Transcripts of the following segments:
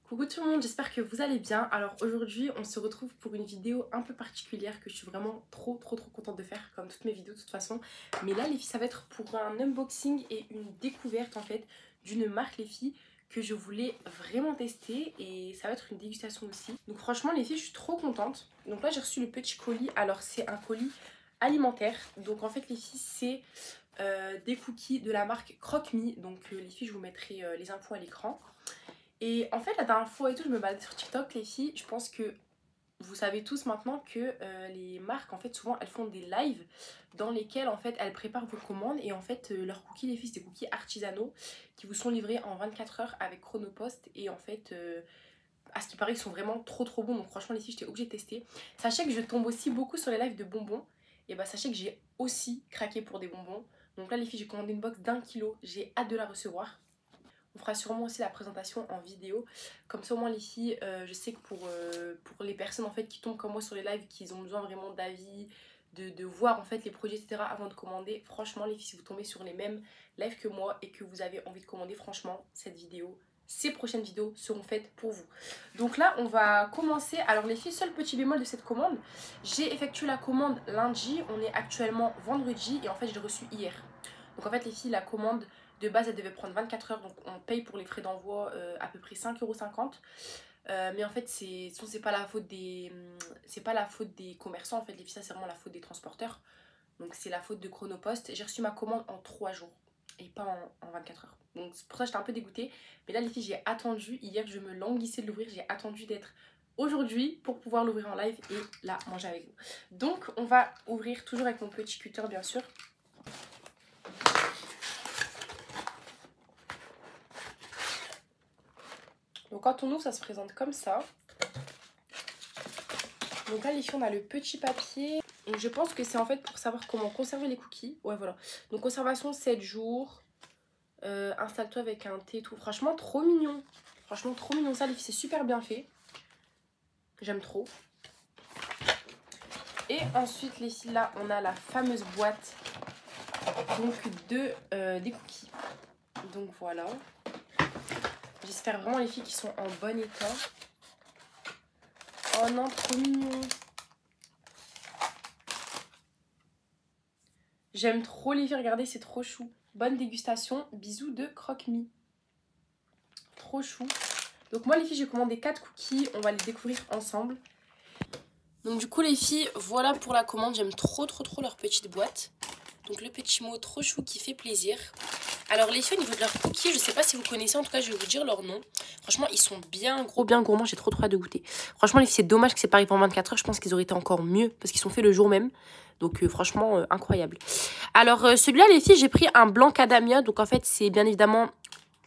Coucou tout le monde, j'espère que vous allez bien. Alors aujourd'hui on se retrouve pour une vidéo un peu particulière que je suis vraiment trop contente de faire, comme toutes mes vidéos de toute façon. Mais là les filles, ça va être pour un unboxing et une découverte en fait d'une marque les filles que je voulais vraiment tester, et ça va être une dégustation aussi. Donc franchement les filles, je suis trop contente. Donc là j'ai reçu le petit colis. Alors c'est un colis alimentaire, donc en fait les filles c'est des cookies de la marque Croque-Me. Donc les filles, je vous mettrai les infos à l'écran. Et en fait la dernière fois et tout, je me baladais sur TikTok les filles. Je pense que vous savez tous maintenant que les marques en fait souvent elles font des lives dans lesquels en fait elles préparent vos commandes. Et en fait leurs cookies les filles, c'est des cookies artisanaux qui vous sont livrés en 24 heures avec Chronopost. Et en fait à ce qui paraît ils sont vraiment trop bons. Donc franchement les filles, j'étais obligée de tester. Sachez que je tombe aussi beaucoup sur les lives de bonbons. Et bah sachez que j'ai aussi craqué pour des bonbons. Donc là les filles, j'ai commandé une box d'1 kilo, j'ai hâte de la recevoir. On fera sûrement aussi la présentation en vidéo. Comme ça au moins les filles, je sais que pour les personnes en fait qui tombent comme moi sur les lives, qui ont besoin vraiment d'avis, de voir en fait les produits etc. avant de commander. Franchement les filles, si vous tombez sur les mêmes lives que moi et que vous avez envie de commander, franchement cette vidéo, ces prochaines vidéos seront faites pour vous. Donc là on va commencer. Alors les filles, seul petit bémol de cette commande, j'ai effectué la commande lundi, on est actuellement vendredi et en fait je l'ai reçue hier. Donc en fait les filles, la commande de base elle devait prendre 24 heures, donc on paye pour les frais d'envoi à peu près 5,50 €. Mais en fait c'est pas la faute des commerçants en fait les filles, ça c'est vraiment la faute des transporteurs. Donc c'est la faute de Chronopost. J'ai reçu ma commande en 3 jours et pas en 24 heures. Donc c'est pour ça que j'étais un peu dégoûtée. Mais là les filles, j'ai attendu, hier je me languissais de l'ouvrir, j'ai attendu d'être aujourd'hui pour pouvoir l'ouvrir en live et la manger avec vous. Donc on va ouvrir toujours avec mon petit cutter bien sûr. Donc quand on ouvre, ça se présente comme ça. Donc là les filles, on a le petit papier. Et je pense que c'est en fait pour savoir comment conserver les cookies. Ouais voilà. Donc conservation 7 jours. Installe-toi avec un thé et tout. Franchement trop mignon. Franchement trop mignon ça les filles, c'est super bien fait. J'aime trop. Et ensuite les filles, là on a la fameuse boîte donc des cookies. Donc voilà. J'espère vraiment les filles qui sont en bon état. Oh non, trop mignon. J'aime trop les filles, regardez, c'est trop chou. Bonne dégustation, bisous de Croque-Me. Trop chou. Donc moi les filles, j'ai commandé 4 cookies, on va les découvrir ensemble. Donc du coup les filles, voilà pour la commande. J'aime trop leur petite boîte. Donc le petit mot trop chou qui fait plaisir. Alors les filles, au niveau de leurs cookies, je sais pas si vous connaissez, en tout cas je vais vous dire leur nom. Franchement ils sont bien gros, bien gourmands, j'ai trop hâte de goûter. Franchement les filles, c'est dommage que c'est pas arrivé en 24 heures, je pense qu'ils auraient été encore mieux parce qu'ils sont faits le jour même. Donc franchement incroyable. Alors celui-là les filles, j'ai pris un blanc macadamia. Donc en fait c'est bien évidemment,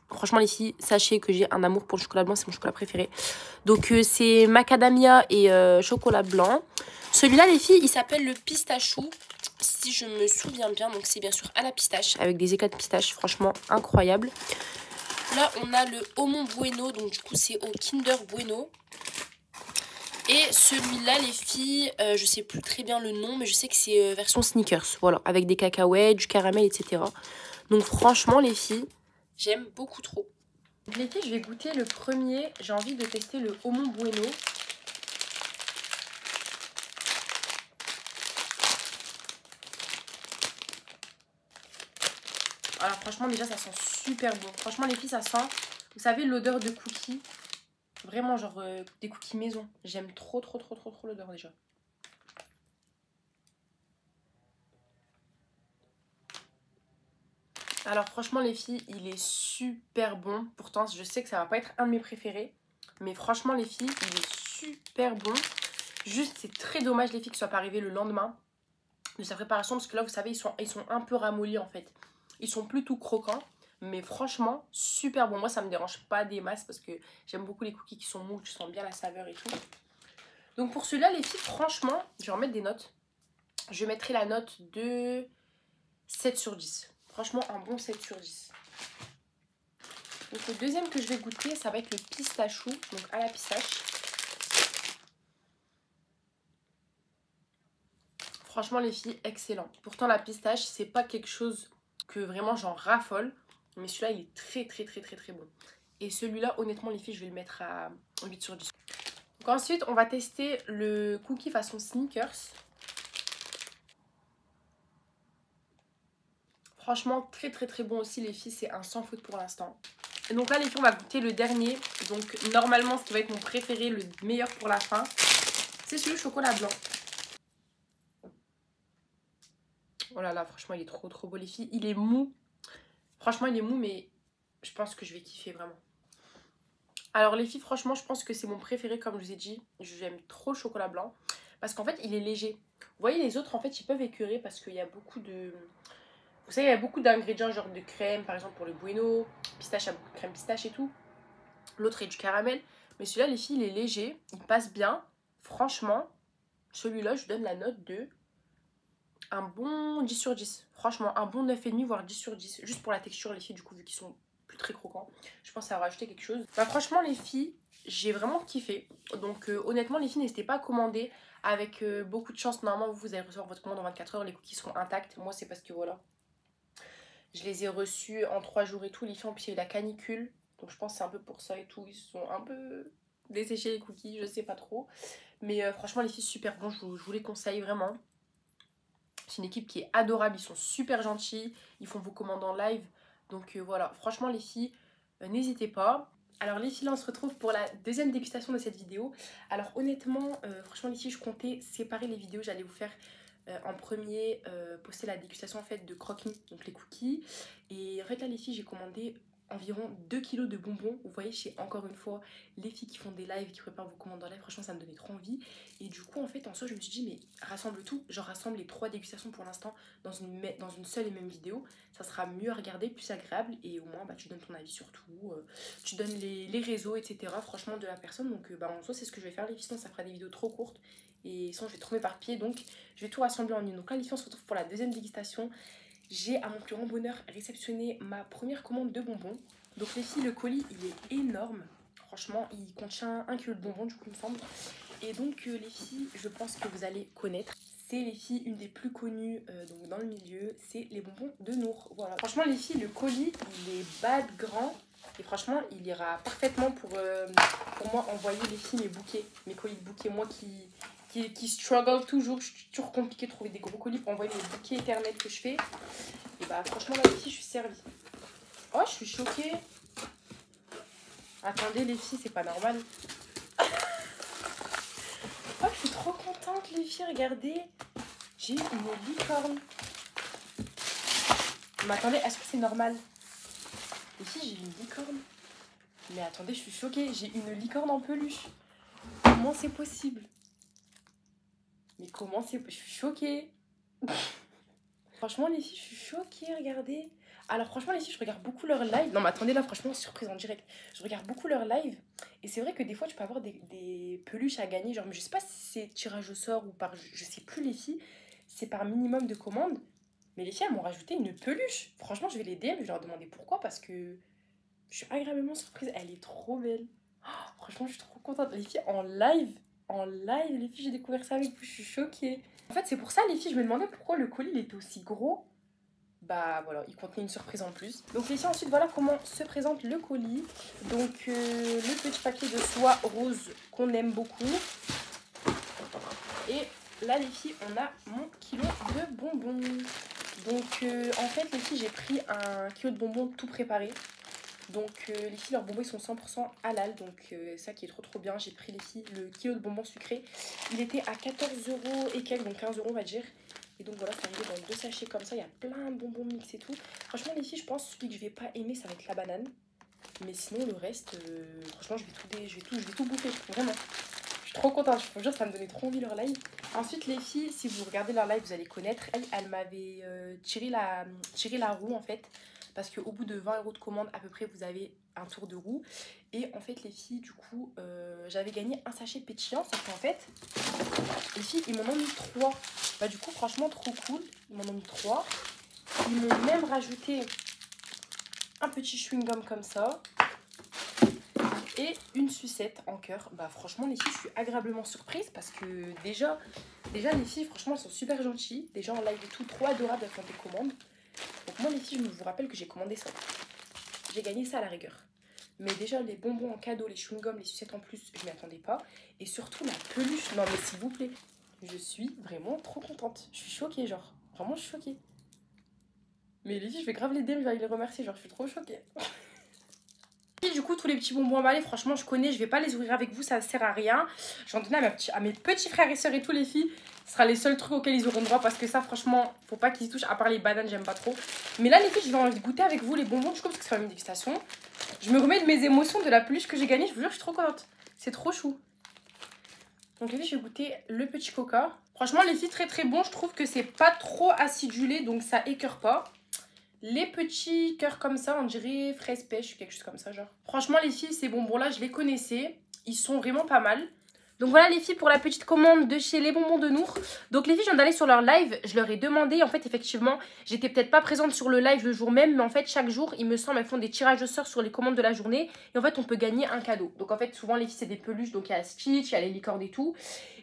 franchement les filles, sachez que j'ai un amour pour le chocolat blanc, c'est mon chocolat préféré. Donc c'est macadamia et chocolat blanc. Celui-là les filles, il s'appelle le pistachou, si je me souviens bien. Donc c'est bien sûr à la pistache, avec des éclats de pistache, franchement incroyable. Là on a le Homon Bueno, donc du coup c'est au Kinder Bueno. Et celui-là les filles, je sais plus très bien le nom, mais je sais que c'est version sneakers, voilà, avec des cacahuètes, du caramel, etc. Donc franchement les filles, j'aime beaucoup trop. Les filles, je vais goûter le premier, j'ai envie de tester le Homon Bueno. Alors franchement déjà ça sent super bon. Franchement les filles, ça sent, vous savez, l'odeur de cookies. Vraiment genre des cookies maison. J'aime trop l'odeur déjà. Alors franchement les filles, il est super bon. Pourtant je sais que ça va pas être un de mes préférés, mais franchement les filles, il est super bon. Juste c'est très dommage les filles que ça soit pas arrivé le lendemain de sa préparation, parce que là vous savez ils sont un peu ramollis en fait. Ils sont plus tout croquants, mais franchement super bon. Moi ça me dérange pas des masses parce que j'aime beaucoup les cookies qui sont mous, tu sens bien la saveur et tout. Donc pour celui-là les filles, franchement je vais en mettre des notes. Je mettrai la note de 7 sur 10. Franchement un bon 7 sur 10. Donc le deuxième que je vais goûter, ça va être le pistachou, donc à la pistache. Franchement les filles, excellent. Pourtant la pistache, c'est pas quelque chose que vraiment j'en raffole, mais celui-là il est très bon. Et celui-là, honnêtement, les filles, je vais le mettre à 8 sur 10. Donc ensuite, on va tester le cookie façon sneakers. Franchement, très très très bon aussi les filles, c'est un sans faute pour l'instant. Et donc là les filles, on va goûter le dernier. Donc normalement, ce qui va être mon préféré, le meilleur pour la fin, c'est celui au chocolat blanc. Oh là là, franchement, il est trop trop beau les filles. Il est mou. Franchement, il est mou, mais je pense que je vais kiffer vraiment. Alors les filles, franchement, je pense que c'est mon préféré comme je vous ai dit. J'aime trop le chocolat blanc. Parce qu'en fait, il est léger. Vous voyez, les autres, en fait, ils peuvent écœurer parce qu'il y a beaucoup de... Vous savez, il y a beaucoup d'ingrédients, genre de crème, par exemple pour le bueno. Pistache, il y a beaucoup de crème pistache et tout. L'autre est du caramel. Mais celui-là, les filles, il est léger. Il passe bien. Franchement, celui-là, je donne la note de... un bon 10 sur 10. Franchement, un bon 9,5 voire 10 sur 10. Juste pour la texture, les filles, du coup, vu qu'ils sont plus très croquants. Je pense à rajouter quelque chose. Bah, franchement, les filles, j'ai vraiment kiffé. Donc, honnêtement, les filles, n'hésitez pas à commander. Avec beaucoup de chance, normalement, vous allez recevoir votre commande en 24 heures. Les cookies seront intacts. Moi, c'est parce que voilà. Je les ai reçus en 3 jours et tout. Les filles, en plus, il y a eu la canicule. Donc, je pense que c'est un peu pour ça et tout. Ils sont un peu desséchés, les cookies. Je sais pas trop. Mais franchement, les filles, super bon. Je vous les conseille vraiment. C'est une équipe qui est adorable, ils sont super gentils, ils font vos commandes en live. Donc voilà, franchement les filles, n'hésitez pas. Alors les filles, là, on se retrouve pour la deuxième dégustation de cette vidéo. Alors honnêtement, franchement les filles, je comptais séparer les vidéos. J'allais vous faire en premier poster la dégustation en fait de croque-mi, donc les cookies. Et en fait là les filles, j'ai commandé environ 2 kilos de bonbons. Vous voyez, chez encore une fois les filles qui font des lives, qui préparent vos commandes en live, franchement ça me donnait trop envie. Et du coup en fait en soi je me suis dit mais rassemble tout, genre rassemble les 3 dégustations pour l'instant dans une seule et même vidéo. Ça sera mieux à regarder, plus agréable et au moins bah, tu donnes ton avis sur tout, tu donnes les réseaux etc. franchement de la personne. Donc bah, en soi c'est ce que je vais faire les filles, sinon ça fera des vidéos trop courtes. Et sinon je vais trop m'éparpiller, donc je vais tout rassembler en une. Donc là les filles, on se retrouve pour la deuxième dégustation. J'ai à mon plus grand bonheur réceptionné ma première commande de bonbons. Donc les filles, le colis il est énorme. Franchement il contient 1 kg de bonbons du coup il me semble. Et donc les filles, je pense que vous allez connaître. C'est les filles, une des plus connues donc dans le milieu, c'est les bonbons de Nour. Voilà. Franchement les filles, le colis il est bas de grand. Et franchement il ira parfaitement pour moi envoyer les filles mes bouquets. Mes colis de bouquets, moi qui struggle toujours, je suis toujours compliqué de trouver des gros colis pour envoyer les bouquets éternels que je fais. Et bah franchement là les filles, je suis servie. Oh je suis choquée. Attendez les filles, c'est pas normal. Oh je suis trop contente les filles, regardez. J'ai une licorne. Mais attendez, est-ce que c'est normal? Les filles, j'ai une licorne. Mais attendez, je suis choquée, j'ai une licorne en peluche. Comment c'est possible? Mais comment c'est... Je suis choquée. Franchement les filles, je suis choquée, regardez. Alors franchement les filles, je regarde beaucoup leurs lives. Non mais attendez là, franchement, surprise en direct. Je regarde beaucoup leurs lives. Et c'est vrai que des fois, tu peux avoir des peluches à gagner. Genre, mais je sais pas si c'est tirage au sort ou par... Je sais plus les filles. C'est par minimum de commandes. Mais les filles, elles m'ont rajouté une peluche. Franchement, je vais les DM, je vais leur demander pourquoi. Parce que je suis agréablement surprise. Elle est trop belle. Oh, franchement, je suis trop contente. Les filles, en live, les filles, j'ai découvert ça avec vous. Je suis choquée. En fait, c'est pour ça, les filles, je me demandais pourquoi le colis il était aussi gros. Bah voilà, il contenait une surprise en plus. Donc les filles, ensuite, voilà comment se présente le colis. Donc le petit paquet de soie rose qu'on aime beaucoup. Et là, les filles, on a mon kilo de bonbons. Donc en fait, les filles, j'ai pris un kilo de bonbons tout préparé. Donc les filles, leurs bonbons ils sont 100% halal, donc ça qui est trop bien. J'ai pris les filles le kilo de bonbons sucrés. Il était à 14 € et quelques, donc 15 € on va dire. Et donc voilà, c'est arrivé dans 2 sachets comme ça, il y a plein de bonbons mix et tout. Franchement les filles, je pense que celui que je vais pas aimer, ça va être la banane. Mais sinon le reste, franchement je vais tout bouffer, vraiment. Je suis trop contente, je vous jure, ça me donnait trop envie leur live. Ensuite les filles, si vous regardez leur live, vous allez connaître. Elle m'avait tiré la roue en fait. Parce qu'au bout de 20 € de commande à peu près, vous avez un tour de roue. Et en fait les filles, du coup, j'avais gagné un sachet pétillant. Sauf qu'en fait, les filles, ils m'en ont mis 3. Bah du coup, franchement, trop cool. Ils m'en ont mis 3. Ils m'ont même rajouté un petit chewing-gum comme ça. Et une sucette en cœur. Bah franchement, les filles, je suis agréablement surprise. Parce que déjà les filles, franchement, elles sont super gentilles. Déjà en live et tout, trop adorables quand elles commandent. Donc moi les filles, je vous rappelle que j'ai commandé ça. J'ai gagné ça à la rigueur. Mais déjà, les bonbons en cadeau, les chewing-gums, les sucettes en plus, je m'y attendais pas. Et surtout la peluche. Non mais s'il vous plaît, je suis vraiment trop contente. Je suis choquée, genre. Vraiment, je suis choquée. Mais les filles, je vais grave les DM, je vais aller les remercier, genre je suis trop choquée. Et du coup, tous les petits bonbons emballés, franchement, je connais, je vais pas les ouvrir avec vous, ça sert à rien. J'en donne à mes petits frères et sœurs et tous les filles. Ce sera les seuls trucs auxquels ils auront droit parce que ça, franchement, faut pas qu'ils y touchent, à part les bananes, j'aime pas trop. Mais là, les filles, je vais envie de goûter avec vous les bonbons, du coup, parce que c'est une dégustation. Je me remets de mes émotions de la peluche que j'ai gagnée, je vous jure, je suis trop contente. C'est trop chou. Donc les filles, je vais goûter le petit coca. Franchement, les filles, très très bon. Je trouve que c'est pas trop acidulé, donc ça écœure pas. Les petits cœurs comme ça, on dirait fraise pêche ou quelque chose comme ça, genre. Franchement, les filles, ces bonbons-là, je les connaissais. Ils sont vraiment pas mal. Donc voilà les filles pour la petite commande de chez les bonbons de Nour. Donc les filles, je viens d'aller sur leur live, je leur ai demandé, en fait effectivement, j'étais peut-être pas présente sur le live le jour même, mais en fait chaque jour, il me semble, elles font des tirages au sort sur les commandes de la journée. Et en fait, on peut gagner un cadeau. Donc en fait, souvent les filles, c'est des peluches, donc il y a Stitch, il y a les licornes et tout.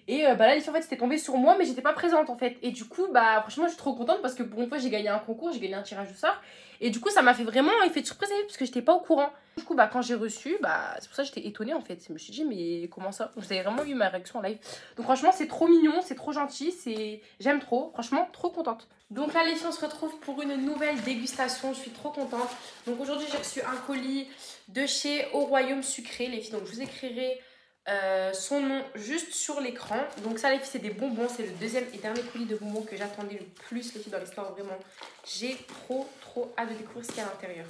Et bah là, les filles, en fait, c'était tombé sur moi, mais j'étais pas présente en fait. Et du coup, bah franchement, je suis trop contente parce que pour une fois, j'ai gagné un concours, j'ai gagné un tirage au sort. Et du coup, ça m'a fait vraiment effet de surprise parce que j'étais pas au courant. Du coup, bah quand j'ai reçu, bah c'est pour ça que j'étais étonnée en fait. Je me suis dit, mais comment ça? Vous avez vraiment vu ma réaction en live. Donc franchement, c'est trop mignon, c'est trop gentil, j'aime trop. Franchement, trop contente. Donc là, les filles, on se retrouve pour une nouvelle dégustation. Je suis trop contente. Donc aujourd'hui, j'ai reçu un colis de chez Au Royaume Sucré, les filles. Donc je vous écrirai son nom juste sur l'écran. Donc ça, les filles, c'est des bonbons. C'est le deuxième et dernier colis de bonbons que j'attendais le plus, les filles, dans l'histoire. Vraiment, j'ai trop hâte de découvrir ce qu'il y a à l'intérieur.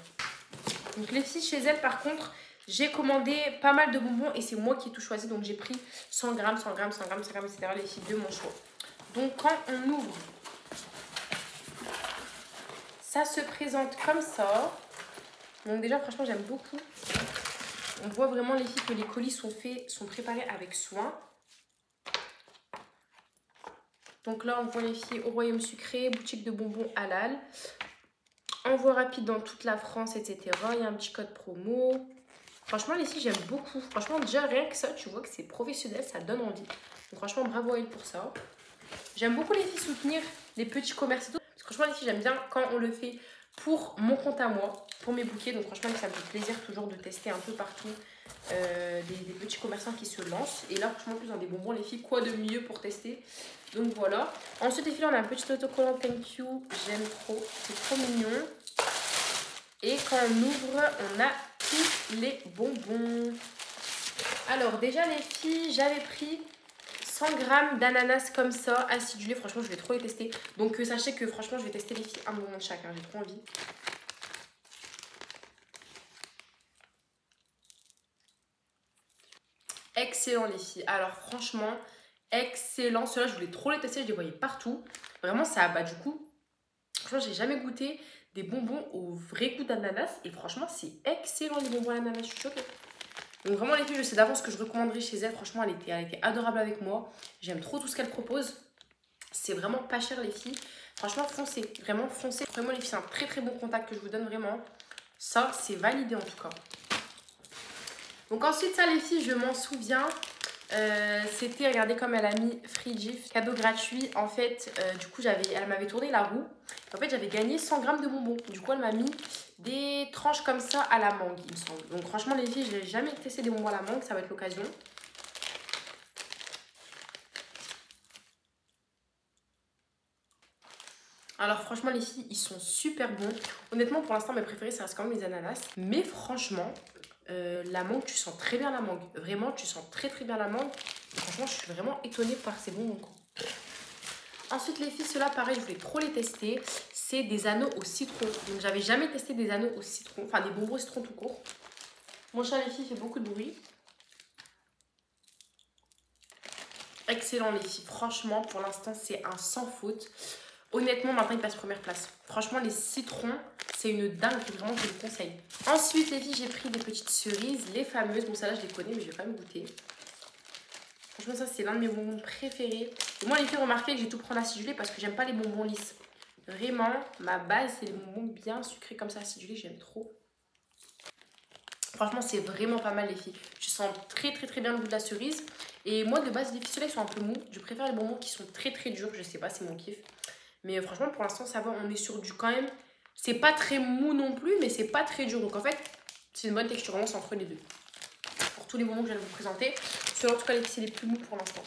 Donc les filles, chez elles, par contre, j'ai commandé pas mal de bonbons et c'est moi qui ai tout choisi. Donc j'ai pris 100 grammes, 100 grammes, 100 grammes, 100 grammes, etc. Les filles, de mon choix. Donc quand on ouvre, ça se présente comme ça. Donc déjà, franchement, j'aime beaucoup. On voit vraiment, les filles, que les colis sont préparés avec soin. Donc là, on voit les filles Au Royaume Sucré, boutique de bonbons halal. Envoi rapide dans toute la France, etc. Il y a un petit code promo. Franchement, les filles, j'aime beaucoup. Franchement, déjà, rien que ça, tu vois que c'est professionnel, ça donne envie. Donc franchement, bravo à elle pour ça. J'aime beaucoup, les filles, soutenir les petits commerces et tout. Parce que franchement, les filles, j'aime bien quand on le fait pour mon compte à moi, pour mes bouquets. Donc franchement, ça me fait plaisir toujours de tester un peu partout des petits commerçants qui se lancent. Et là, franchement, plus dans des bonbons, les filles, quoi de mieux pour tester? Donc voilà. Ensuite, les filles, on a un petit autocollant Thank You. J'aime trop. C'est trop mignon. Et quand on ouvre, on a tous les bonbons. Alors déjà, les filles, j'avais pris 100 grammes d'ananas comme ça, acidulé. Franchement, je vais trop les tester. Donc sachez que franchement, je vais tester, les filles, un bonbon de chacun. J'ai trop envie. Excellent, les filles. Alors franchement, excellent. Ceux-là, je voulais trop les tester. Je les voyais partout. Vraiment, ça bah du coup, franchement, j'ai jamais goûté des bonbons au vrai goût d'ananas. Et franchement, c'est excellent, les bonbons à l'ananas. Je suis choquée. Donc vraiment, les filles, je sais d'avance que je recommanderais chez elle. Franchement, elle était adorable avec moi. J'aime trop tout ce qu'elle propose. C'est vraiment pas cher, les filles. Franchement, foncez. Vraiment, foncez. Vraiment, les filles, c'est un très bon contact que je vous donne vraiment. Ça, c'est validé en tout cas. Donc ensuite, ça, les filles, je m'en souviens. C'était, regardez comme elle a mis free gift, cadeau gratuit. En fait, du coup, elle m'avait tourné la roue. En fait, j'avais gagné 100 grammes de bonbons. Du coup, elle m'a mis des tranches comme ça à la mangue, il me semble. Donc franchement, les filles, je n'ai jamais testé des bonbons à la mangue. Ça va être l'occasion. Alors franchement, les filles, ils sont super bons. Honnêtement, pour l'instant, mes préférés, ça reste quand même les ananas. Mais franchement, la mangue, tu sens très bien la mangue. Vraiment, tu sens très bien la mangue. Et franchement, je suis vraiment étonnée par ces bonbons. Ensuite, les filles, ceux-là, pareil, je voulais trop les tester. C'est des anneaux au citron. Donc, j'avais jamais testé des anneaux au citron. Enfin, des bonbons au citron tout court. Mon chat, les filles, fait beaucoup de bruit. Excellent, les filles. Franchement, pour l'instant, c'est un sans faute. Honnêtement, maintenant, il passe première place. Franchement, les citrons, c'est une dingue. Vraiment, je vous conseille. Ensuite, les filles, j'ai pris des petites cerises. Les fameuses. Bon, celles-là, je les connais, mais je vais quand même goûter. Franchement, ça, c'est l'un de mes bonbons préférés. Et moi, les filles, remarquez que j'ai tout prendre acidulé parce que j'aime pas les bonbons lisses. Vraiment, ma base, c'est les bonbons bien sucrés comme ça, acidulés. J'aime trop. Franchement, c'est vraiment pas mal, les filles. Je sens très bien le goût de la cerise. Et moi, de base, les filles, ceux-là, ils sont un peu mous. Je préfère les bonbons qui sont très durs. Je sais pas, c'est mon kiff. Mais franchement, pour l'instant, ça va. On est sur du quand même... C'est pas très mou non plus, mais c'est pas très dur. Donc en fait, C'est une bonne texture, vraiment c'est entre les deux. Pour tous les bonbons que je viens de vous présenter, ceux en tout cas c'est les plus mous pour l'instant.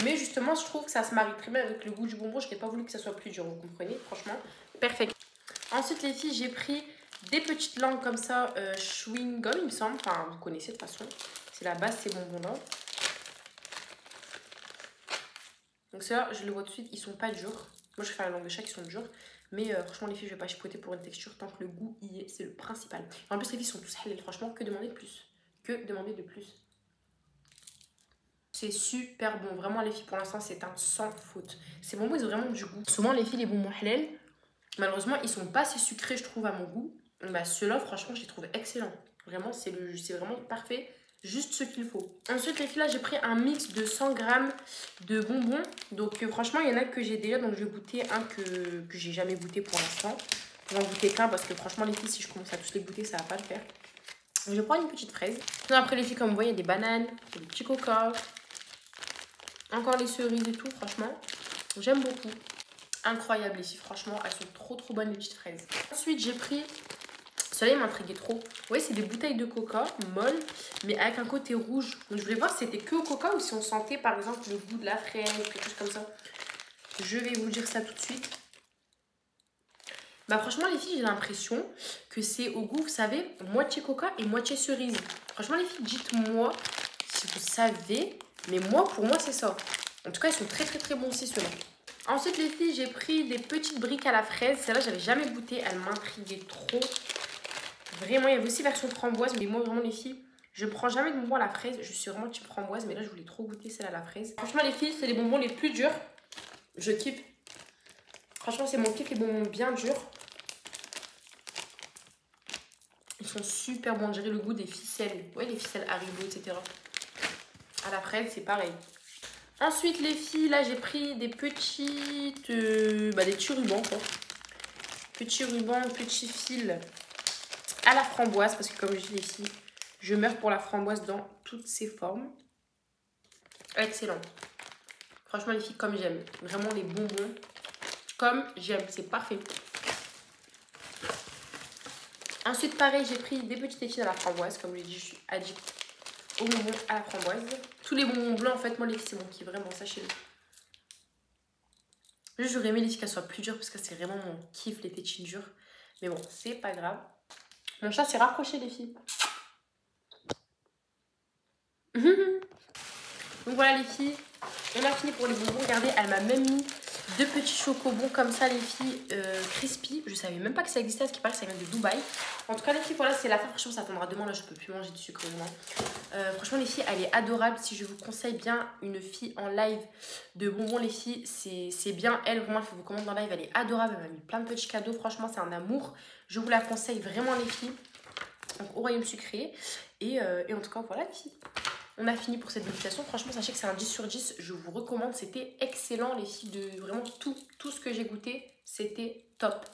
Mais justement je trouve que ça se marie très bien avec le goût du bonbon. Je n'ai pas voulu que ça soit plus dur, vous comprenez, franchement, perfect. Ensuite les filles, j'ai pris des petites langues comme ça, chewing gum il me semble, enfin vous connaissez de toute façon, c'est la base ces bonbons là. Donc ceux-là, je le vois tout de suite, ils sont pas durs. Moi je fais la langue de chat, ils sont durs. Mais franchement les filles, je vais pas chipoter pour une texture tant que le goût y est, c'est le principal. En plus les filles sont tous halal, franchement, que demander de plus? Que demander de plus? C'est super bon, vraiment les filles, pour l'instant c'est un sans faute. Ces bonbons ils ont vraiment du goût. Souvent les filles, les bonbons halal, malheureusement ils sont pas assez sucrés je trouve à mon goût. Bah ceux-là franchement je les trouve excellents. Vraiment c'est vraiment parfait. Juste ce qu'il faut. Ensuite les filles, là j'ai pris un mix de 100 grammes de bonbons. Donc franchement il y en a que j'ai déjà. Donc je vais goûter un que j'ai jamais goûté pour l'instant. Je vais en goûter qu'un parce que franchement les filles, si je commence à tous les goûter ça va pas le faire. Donc, je prends une petite fraise. Sinon après les filles, comme vous voyez, il y a des bananes, des petits coca. Encore les cerises et tout, franchement j'aime beaucoup. Incroyable les filles, franchement elles sont trop bonnes les petites fraises. Ensuite j'ai pris... Cela m'intriguait trop. Oui, c'est des bouteilles de coca molles, mais avec un côté rouge. Donc je voulais voir si c'était que au coca ou si on sentait par exemple le goût de la fraise, quelque chose comme ça. Je vais vous dire ça tout de suite. Bah franchement les filles, j'ai l'impression que c'est au goût, vous savez, moitié coca et moitié cerise. Franchement les filles, dites-moi si vous savez, mais moi pour moi c'est ça. En tout cas ils sont très bons aussi ceux-là. Ensuite les filles, j'ai pris des petites briques à la fraise. Celle-là j'avais jamais goûté, elle m'intriguait trop. Vraiment, il y avait aussi version framboise, mais moi vraiment les filles, je ne prends jamais de bonbons à la fraise. Je suis vraiment type framboise, mais là je voulais trop goûter celle à la fraise. Franchement les filles, c'est les bonbons les plus durs. Je kiffe. Franchement c'est mon kiff, les bonbons bien durs. Ils sont super bons, on dirait le goût des ficelles. Ouais, les ficelles Haribo, etc. À la fraise, c'est pareil. Ensuite les filles, là j'ai pris des petites... des petits rubans quoi. Petits rubans, petits fils à la framboise, parce que comme je dis les filles, je meurs pour la framboise dans toutes ses formes. Excellent. Franchement les filles, comme j'aime. Vraiment les bonbons, comme j'aime, c'est parfait. Ensuite pareil, j'ai pris des petites tétines à la framboise. Comme je l'ai dit, je suis addict aux bonbons à la framboise. Tous les bonbons blancs, en fait, moi les filles, c'est mon kiff, vraiment, sachez-le. Juste j'aurais aimé les filles qu'elles soient plus dures, parce que c'est vraiment mon kiff, les tétines dures. Mais bon, c'est pas grave. Mon chat s'est rapproché les filles. Donc voilà les filles, on a fini pour les bonbons. Regardez, elle m'a même mis deux petits chocobons comme ça les filles, crispy. Je savais même pas que ça existait, à ce qui paraît que ça vient de Dubaï. En tout cas les filles, voilà, c'est la fin. Franchement ça attendra demain, là je peux plus manger du sucre demain. Franchement les filles, elle est adorable. Si je vous conseille bien une fille en live de bonbons les filles, c'est bien elle. Vraiment elle fait vos commandes en live, elle est adorable. Elle m'a mis plein de petits cadeaux, franchement c'est un amour. Je vous la conseille vraiment les filles. Donc au Royaume Sucré. Et en tout cas voilà les filles, on a fini pour cette dégustation. Franchement sachez que c'est un 10 sur 10. Je vous recommande, c'était excellent les filles. De vraiment tout ce que j'ai goûté, c'était top.